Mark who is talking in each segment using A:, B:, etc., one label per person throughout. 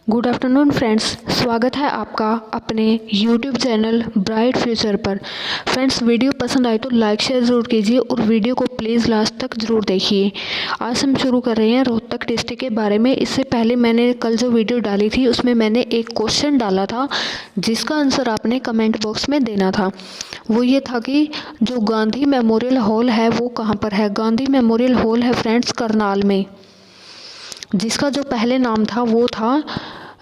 A: Good afternoon friends, स्वागत है आपका अपने यूट्यूब चैनल ब्राइट फ्यूचर पर। फ्रेंड्स, वीडियो पसंद आए तो लाइक शेयर ज़रूर कीजिए और वीडियो को प्लीज़ लास्ट तक ज़रूर देखिए। आज हम शुरू कर रहे हैं रोहतक डिस्ट्रिक्ट के बारे में। इससे पहले मैंने कल जो वीडियो डाली थी उसमें मैंने एक क्वेश्चन डाला था जिसका आंसर आपने कमेंट बॉक्स में देना था। वो ये था कि जो गांधी मेमोरियल हॉल है वो कहाँ पर है। गांधी मेमोरियल हॉल है फ्रेंड्स करनाल में, जिसका जो पहले नाम था वो था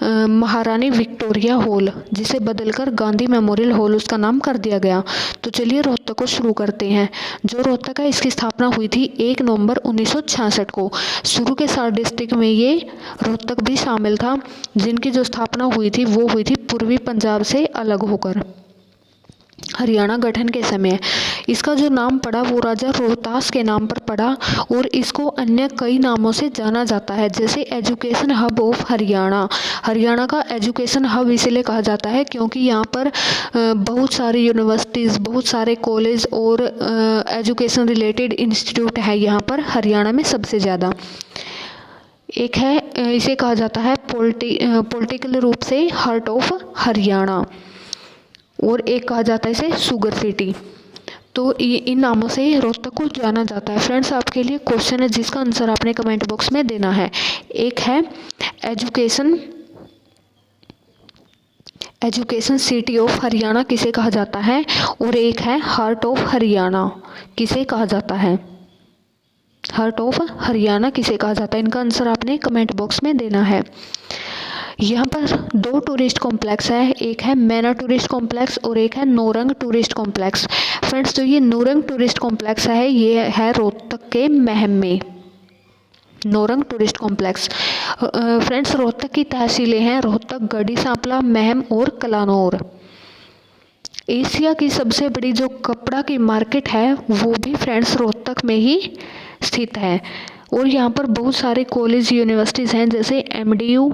A: महारानी विक्टोरिया हॉल, जिसे बदलकर गांधी मेमोरियल हॉल उसका नाम कर दिया गया। तो चलिए रोहतक को शुरू करते हैं। जो रोहतक है इसकी स्थापना हुई थी 1 नवंबर 1966 को। शुरू के 7 डिस्ट्रिक्ट में ये रोहतक भी शामिल था, जिनकी जो स्थापना हुई थी वो हुई थी पूर्वी पंजाब से अलग होकर हरियाणा गठन के समय। इसका जो नाम पड़ा वो राजा रोहतास के नाम पर पड़ा और इसको अन्य कई नामों से जाना जाता है, जैसे education hub of Haryana. Haryana का एजुकेशन हब इसलिए कहा जाता है क्योंकि यहाँ पर बहुत सारी यूनिवर्सिटीज़, बहुत सारे कॉलेज और एजुकेशन रिलेटेड इंस्टीट्यूट है यहाँ पर हरियाणा में सबसे ज़्यादा। एक है, इसे कहा जाता है पॉलिटिकल रूप से हार्ट ऑफ हरियाणा, और एक कहा जाता है इसे शुगर सिटी। तो इन नामों से रोहतक को जाना जाता है। फ्रेंड्स, आपके लिए क्वेश्चन है जिसका आंसर आपने कमेंट बॉक्स में देना है। एक है एजुकेशन सिटी ऑफ हरियाणा किसे कहा जाता है, और एक है हार्ट ऑफ हरियाणा किसे कहा जाता है। हार्ट ऑफ हरियाणा किसे कहा जाता है, इनका आंसर आपने कमेंट बॉक्स में देना है। यहाँ पर 2 टूरिस्ट कॉम्प्लेक्स है, एक है मैना टूरिस्ट कॉम्प्लेक्स और एक है नौरंग टूरिस्ट कॉम्प्लेक्स। फ्रेंड्स, जो ये नौरंग टूरिस्ट कॉम्प्लेक्स है ये है रोहतक के महम में। Naurang tourist complex friends, Rohtak की तहसीलें हैं रोहतक, गढ़ी सांपला, महम और कलानौर। एशिया की सबसे बड़ी जो कपड़ा की मार्केट है वो भी फ्रेंड्स रोहतक में ही स्थित है, और यहाँ पर बहुत सारे कॉलेज यूनिवर्सिटीज़ हैं, जैसे MDU,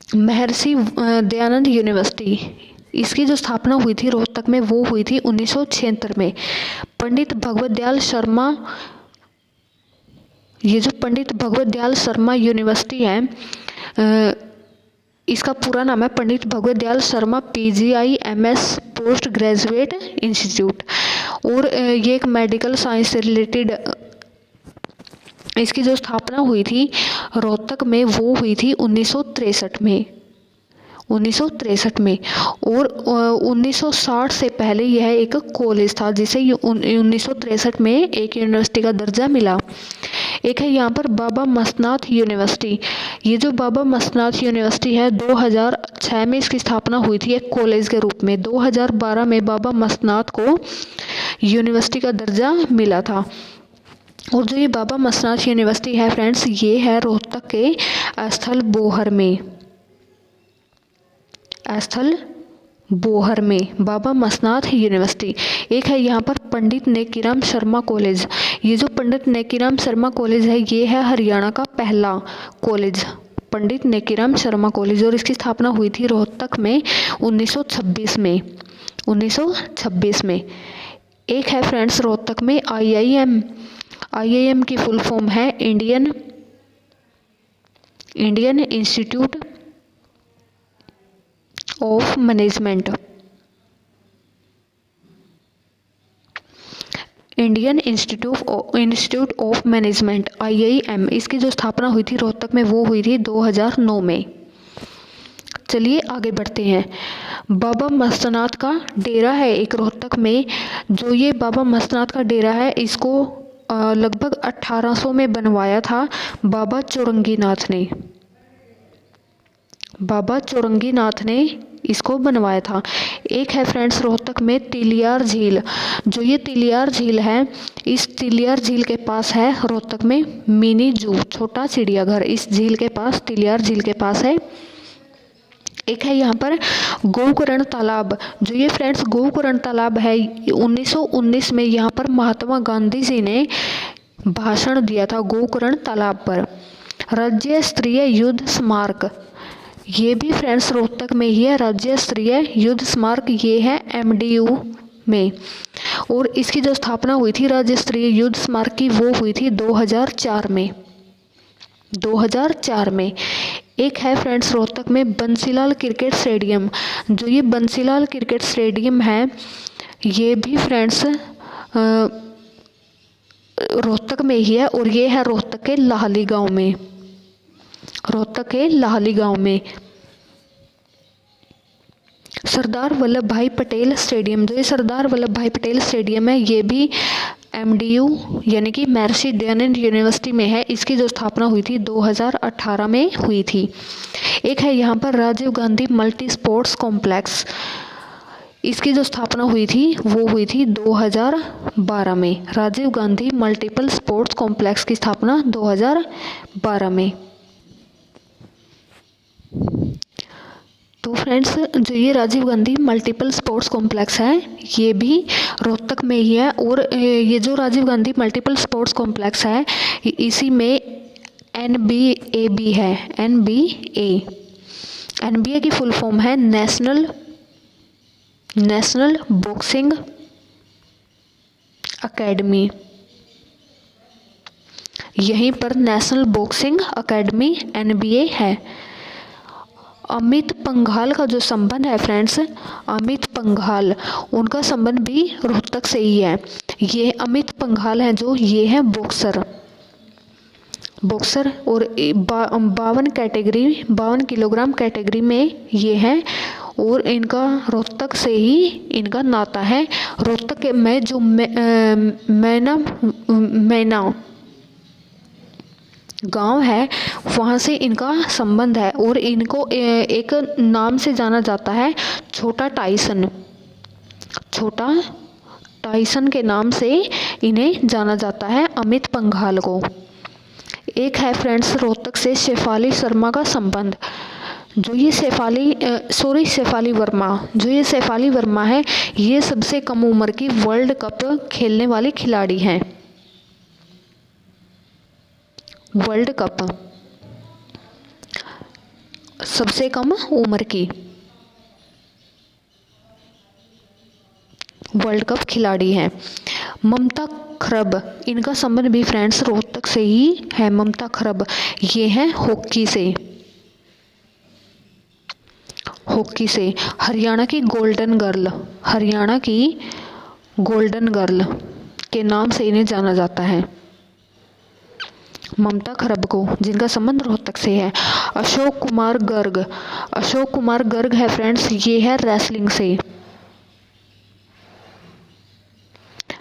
A: महर्षि दयानंद यूनिवर्सिटी। इसकी जो स्थापना हुई थी रोहतक में वो हुई थी 1976 में। पंडित भगवत दयाल शर्मा, ये जो पंडित भगवत दयाल शर्मा यूनिवर्सिटी है, इसका पूरा नाम है Pandit Bhagwat Dayal Sharma PGI MS post graduate institute, और ये एक मेडिकल साइंस से रिलेटेड इसकी जो स्थापना हुई थी रोहतक में वो हुई थी 1963 में। 1963 में, और 1960 से पहले यह एक कॉलेज था जिसे 1963 में एक यूनिवर्सिटी का दर्जा मिला। एक है यहाँ पर बाबा मस्तनाथ यूनिवर्सिटी। ये जो बाबा मस्तनाथ यूनिवर्सिटी है 2006 में इसकी स्थापना हुई थी एक कॉलेज के रूप में। 2012 में बाबा मस्तनाथ को यूनिवर्सिटी का दर्जा मिला था। और जो ये बाबा मस्तनाथ यूनिवर्सिटी है फ्रेंड्स, ये है रोहतक के स्थल बोहर में बाबा मस्तनाथ यूनिवर्सिटी। एक है यहाँ पर पंडित नेकीराम शर्मा कॉलेज। ये जो पंडित नेकीराम शर्मा कॉलेज है ये है हरियाणा का पहला कॉलेज, पंडित नेकीराम शर्मा कॉलेज, और इसकी स्थापना हुई थी रोहतक में 1926 में। एक है फ्रेंड्स रोहतक में IIM की फुल फॉर्म है Indian institute of management. Indian institute of management IIM। इसकी जो स्थापना हुई थी रोहतक में वो हुई थी 2009 में। चलिए आगे बढ़ते हैं। बाबा मस्तनाथ का डेरा है एक रोहतक में। जो ये बाबा मस्तनाथ का डेरा है इसको लगभग 1800 में बनवाया था बाबा चौरंगी नाथ ने इसको बनवाया था। एक है फ्रेंड्स रोहतक में तिलियार झील। जो ये तिलियार झील है, इस तिलियार झील के पास है रोहतक में मिनी जू, छोटा चिड़ियाघर इस झील के पास, तिलियार झील के पास है। एक है यहाँ पर गोकर्ण तालाब। जो ये फ्रेंड्स गोकर्ण तालाब है 1919 में यहाँ पर महात्मा गांधी जी ने भाषण दिया था गोकर्ण तालाब पर। राज्य स्तरीय युद्ध स्मारक, ये भी फ्रेंड्स रोहतक में ही है। राज्य स्तरीय युद्ध स्मारक ये है MDU में, और इसकी जो स्थापना हुई थी राज्य स्तरीय युद्ध स्मारक की वो हुई थी 2004 में। एक है फ्रेंड्स रोहतक में बंसीलाल क्रिकेट स्टेडियम। जो ये बंसीलाल क्रिकेट स्टेडियम है ये भी फ्रेंड्स रोहतक में ही है और ये है रोहतक के लाहली गांव में। रोहतक के लाहली गांव में सरदार वल्लभ भाई पटेल स्टेडियम। जो ये सरदार वल्लभ भाई पटेल स्टेडियम है ये भी MDU यानी कि महर्षि दयानंद यूनिवर्सिटी में है। इसकी जो स्थापना हुई थी 2018 में हुई थी। एक है यहाँ पर Rajiv Gandhi multi sports complex. इसकी जो स्थापना हुई थी वो हुई थी 2012 में। Rajiv Gandhi multiple sports complex की स्थापना 2012 में। तो फ्रेंड्स जो ये Rajiv Gandhi multiple sports complex है ये भी रोहतक में ही है। और ये जो Rajiv Gandhi multiple sports complex है इसी में NBA भी है। NBA की फुल फॉर्म है नेशनल बॉक्सिंग अकेडमी। यहीं पर नेशनल बॉक्सिंग अकेडमी NBA है। अमित पंघाल का जो संबंध है फ्रेंड्स, अमित पंघाल उनका संबंध भी रोहतक से ही है। ये अमित पंघाल हैं जो ये हैं बॉक्सर और 52 किलोग्राम कैटेगरी में ये हैं और इनका रोहतक से ही इनका नाता है। रोहतक में जो मैना गांव है वहाँ से इनका संबंध है और इनको एक नाम से जाना जाता है छोटा टाइसन के नाम से इन्हें जाना जाता है अमित पंघाल को। एक है फ्रेंड्स रोहतक से शेफाली शर्मा का संबंध। जो ये शेफाली वर्मा है ये सबसे कम उम्र की वर्ल्ड कप खेलने वाली खिलाड़ी हैं। वर्ल्ड कप सबसे कम उम्र की वर्ल्ड कप खिलाड़ी हैं। ममता खरब इनका संबंध भी फ्रेंड्स रोहतक से ही है। ममता खरब ये हैं हॉकी से। हरियाणा की गोल्डन गर्ल के नाम से इन्हें जाना जाता है। ममता खरब को जिनका संबंध रोहतक से है। अशोक कुमार गर्ग है फ्रेंड्स ये है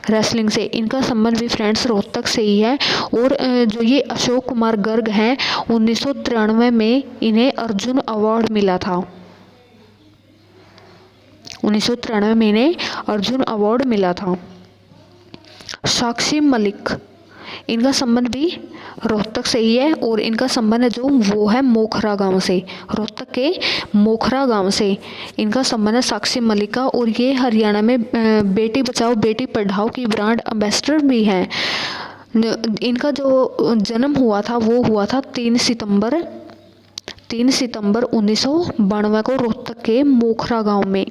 A: रेसलिंग से इनका संबंध भी फ्रेंड्स रोहतक से ही है। और जो ये अशोक कुमार गर्ग हैं 1993 में इन्हें अर्जुन अवार्ड मिला था। 1993 में इन्हें अर्जुन अवार्ड मिला था। साक्षी मलिक इनका संबंध भी रोहतक से ही है और इनका संबंध है जो वो है मोखरा गांव से। रोहतक के मोखरा गांव से इनका संबंध है साक्षी मलिक का। और ये हरियाणा में बेटी बचाओ बेटी पढ़ाओ की ब्रांड एम्बेसडर भी हैं। इनका जो जन्म हुआ था वो हुआ था 3 सितंबर 1992 को रोहतक के मोखरा गांव में।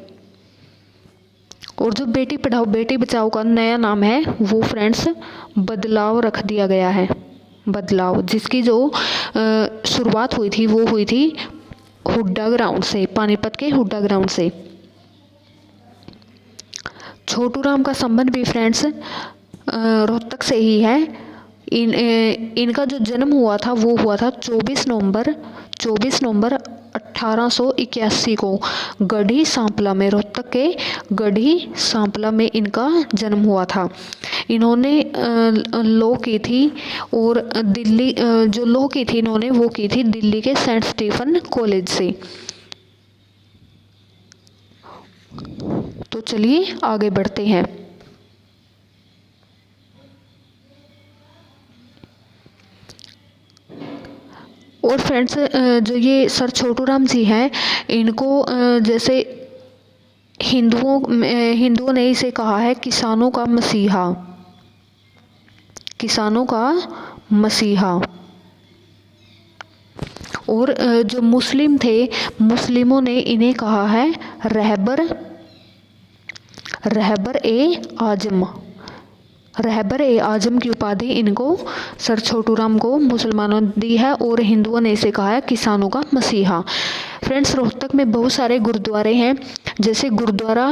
A: और जो बेटी पढ़ाओ बेटी बचाओ का नया नाम है वो फ्रेंड्स बदलाव रख दिया गया है। बदलाव जिसकी जो शुरुआत हुई थी वो हुई थी हुड्डा ग्राउंड से, पानीपत के हुड्डा ग्राउंड से। छोटू राम का संबंध भी फ्रेंड्स रोहतक से ही है। इनका जो जन्म हुआ था वो हुआ था 24 नवंबर 1881 को गढ़ी सांपला में। रोहतक के गढ़ी सांपला में इनका जन्म हुआ था। इन्होंने लॉ की थी और दिल्ली जो लॉ की थी इन्होंने वो की थी दिल्ली के सेंट स्टीफन कॉलेज से। तो चलिए आगे बढ़ते हैं। और फ्रेंड्स जो ये सर छोटू राम जी हैं इनको जैसे हिंदुओं ने इसे कहा है किसानों का मसीहा। और जो मुस्लिम थे मुस्लिमों ने इन्हें कहा है रहबर ए आजम। रहबर ए आजम की उपाधि इनको सर छोटू राम को मुसलमानों ने दी है और हिंदुओं ने इसे कहा है किसानों का मसीहा। फ्रेंड्स, रोहतक में बहुत सारे गुरुद्वारे हैं, जैसे गुरुद्वारा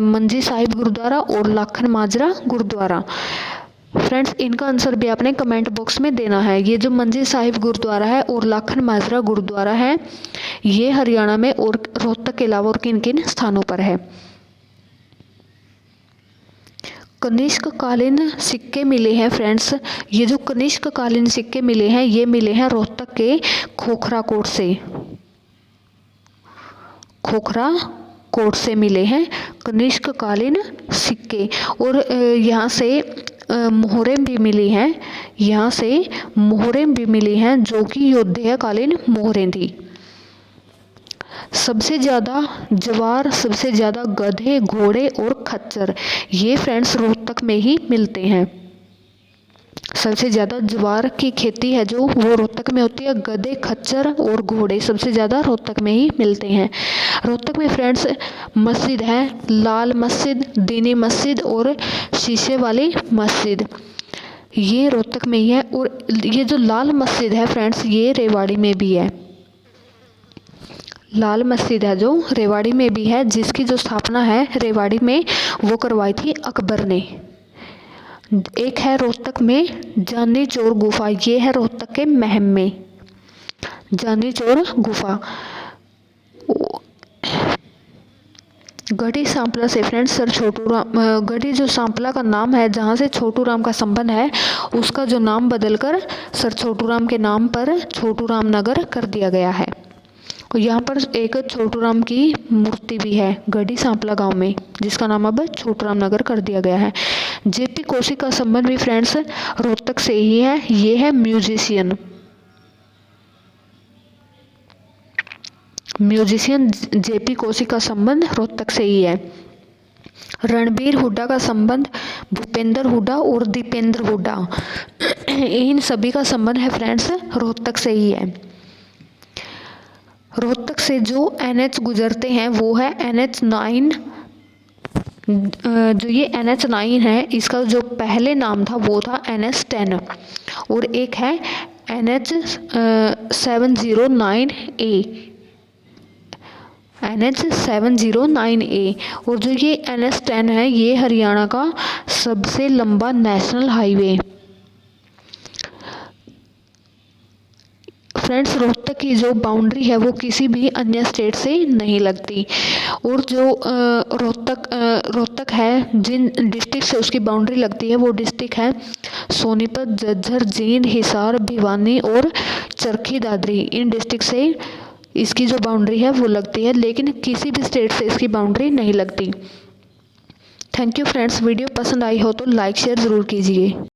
A: मंजी साहिब गुरुद्वारा और लाखन माजरा गुरुद्वारा। फ्रेंड्स, इनका आंसर भी आपने कमेंट बॉक्स में देना है। ये जो मंजी साहिब गुरुद्वारा है और लाखन माजरा गुरुद्वारा है, ये हरियाणा में और रोहतक के अलावा और किन किन स्थानों पर है। कनिष्क कालीन सिक्के मिले हैं फ्रेंड्स, ये जो कनिष्क कालीन सिक्के मिले हैं ये मिले हैं रोहतक के खोखरा कोट से। खोखरा कोट से मिले हैं कनिष्क कालीन सिक्के। और यहाँ से मोहरें भी मिली हैं, यहाँ से मोहरें भी मिली हैं जो कि योद्धा कालीन मोहरें थी। सबसे ज़्यादा जवार, सबसे ज़्यादा गधे, घोड़े और खच्चर ये फ्रेंड्स रोहतक में ही मिलते हैं। सबसे ज़्यादा ज्वार की खेती है जो वो रोहतक में होती है। गधे, खच्चर और घोड़े सबसे ज़्यादा रोहतक में ही मिलते हैं। रोहतक में फ्रेंड्स मस्जिद है, लाल मस्जिद, दीनी मस्जिद और शीशे वाली मस्जिद, ये रोहतक में ही है। और ये जो लाल मस्जिद है फ्रेंड्स ये रेवाड़ी में भी है। लाल मस्जिद है जो रेवाड़ी में भी है, जिसकी जो स्थापना है रेवाड़ी में वो करवाई थी अकबर ने। एक है रोहतक में जानी चोर गुफा, ये है रोहतक के महम में जानी चोर गुफा। गढ़ी सांपला से फ्रेंड्स सर छोटू राम, गढ़ी जो सांपला का नाम है जहाँ से छोटू राम का संबंध है, उसका जो नाम बदलकर सर छोटू राम के नाम पर छोटू राम नगर कर दिया गया है। और यहाँ पर एक छोटू राम की मूर्ति भी है गढ़ी सांपला गांव में, जिसका नाम अब छोटू राम नगर कर दिया गया है। जेपी कौशिक का संबंध भी फ्रेंड्स रोहतक से ही है, ये है म्यूजिशियन। जेपी कौशिक का संबंध रोहतक से ही है। रणबीर हुड्डा का संबंध भूपेंद्र हुड्डा और दीपेंद्र हुड्डा, इन सभी का संबंध है फ्रेंड्स रोहतक से ही है। रोहतक से जो NH गुजरते हैं वो है NH9। जो ये NH9 है इसका जो पहले नाम था वो था NH10 और एक है NH709A, NH709A। और जो ये NH10 है ये हरियाणा का सबसे लंबा नेशनल हाईवे। फ्रेंड्स, रोहतक की जो बाउंड्री है वो किसी भी अन्य स्टेट से नहीं लगती। और जो रोहतक है जिन डिस्ट्रिक्ट से उसकी बाउंड्री लगती है वो डिस्ट्रिक्ट है सोनीपत, झज्जर, जींद, हिसार, भिवानी और चरखी दादरी। इन डिस्ट्रिक्ट से इसकी जो बाउंड्री है वो लगती है, लेकिन किसी भी स्टेट से इसकी बाउंड्री नहीं लगती। थैंक यू फ्रेंड्स, वीडियो पसंद आई हो तो लाइक शेयर ज़रूर कीजिए।